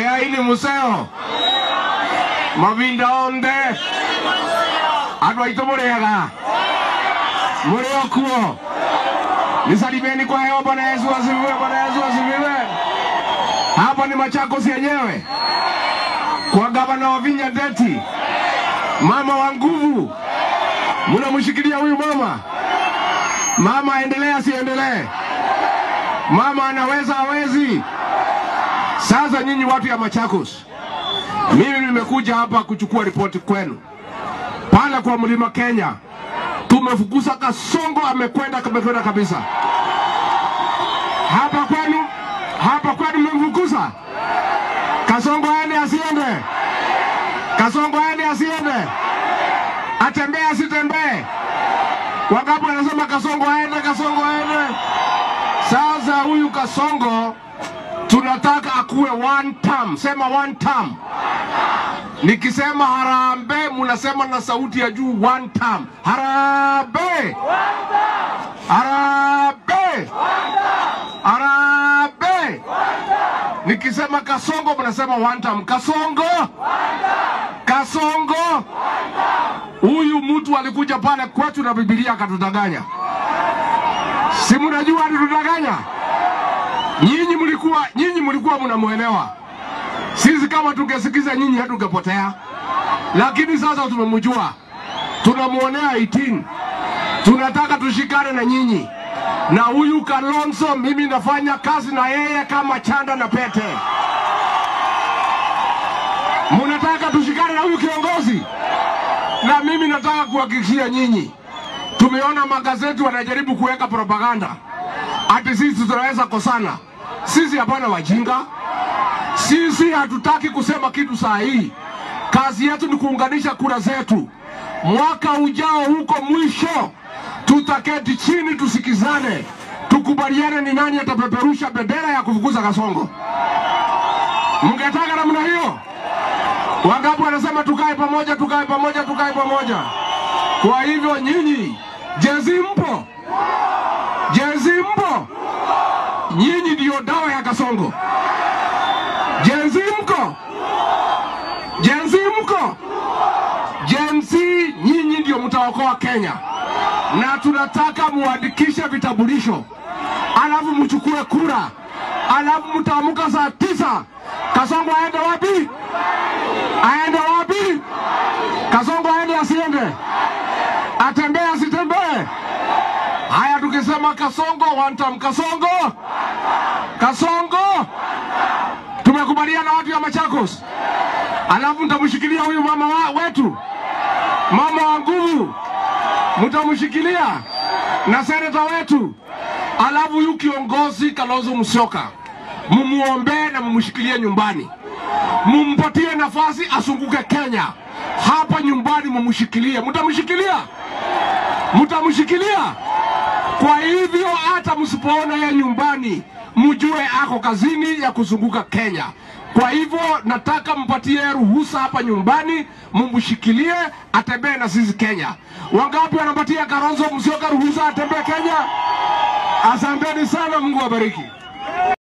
Mea ini museo. Mavinda onde. Adwa itomoreaga. Mureo kuo. Nisalimeni kwa hewa. Bwana Yesu asifiwe. Bwana Yesu asifiwe. Hapa ni Machakos yenyewe. Kwa gavana wa Vinya Ndeti. Mama wa nguvu. Mnamshikilia huyu mama. Mama aendelee siendelee. Mama anaweza hawezi. Sasa nyinyi watu ya Machakos, mimi nimekuja hapa kuchukua ripoti kwenu. Pala kwa Mlima Kenya tumefukuza Kasongo, amekwenda kabisa. Hapa kwenu mmefukuza Kasongo. Aende asiende? Kasongo aende asiende? Atembee asitembee? Wangapi wanasema Kasongo aende? Kasongo aende. Sasa huyu Kasongo tunataka akuwe one term. Sema one term. Nikisema harambe munasema na sauti ya juu one term. Harambe. Harambe. Harambe. Nikisema Kasongo munasema one term. Kasongo. Kasongo. Huyu mtu alikuja pale kwetu na Biblia akatudanganya. Si mnajua alitudanganya? Nyinyi mlikuwa mnamuelewa. Sisi kama tungesikiza nyinyi hatungepotea. Lakini sasa tumemjua. Tunamuonea 18. Tunataka tushikane na nyinyi. Na huyu Kalonzo mimi nafanya kazi na yeye kama chanda na pete. Mnataka tushikane na huyu kiongozi? Na mimi nataka kuhakikishia nyinyi. Tumeona magazeti wanajaribu kuweka propaganda. Ati sisi tunaweza kosana. Sisi hapana wajinga. Sisi hatutaki kusema kitu saa hii. Kazi yetu ni kuunganisha kura zetu. Mwaka ujao huko mwisho tutaketi chini tusikizane. Tukubaliane ni nani atapeperusha bendera ya kufukuza Kasongo. Mngetaka namna hiyo? Wangapi wanasema tukae pamoja, tukae pamoja, tukae pamoja? Kwa hivyo nyinyi, jezi mpo? Jezi mpo? Nyinyi ndio dawa ya Kasongo. Jezi mko? Jezi mko? Jenzi nyinyi ndio mtaokoa Kenya. Na tunataka muandikishe vitambulisho. Alafu mchukue kura. Alafu mtaamuka saa 9. Kasongo aende wapi? Aende wapi? Kasongo aende asiende? Atembee asitembee? Haya tukisema Kasongo one time. Kasongo. Kasongo. Tumekubaliana watu ya Machakos. Alafu mtamshikilia huyu mama wetu. Mama wa nguvu. Mtamshikilia na seneta wetu. Alafu huyu kiongozi Kalonzo Musyoka mumuombe na mumshikilie nyumbani. Mumpatie nafasi asunguke Kenya. Hapa nyumbani mumshikilie. Mtamshikilia? Mtamshikilia? Kwa hivyo hata msipoona yeye nyumbani, mjue ako kazini ya kuzunguka Kenya. Kwa hivyo nataka mpatie ruhusa hapa nyumbani, mumshikilie atembee na sisi Kenya. Wangapi wanapatia Kalonzo Musyoka ruhusa atembee Kenya? Asanteni sana, Mungu awabariki.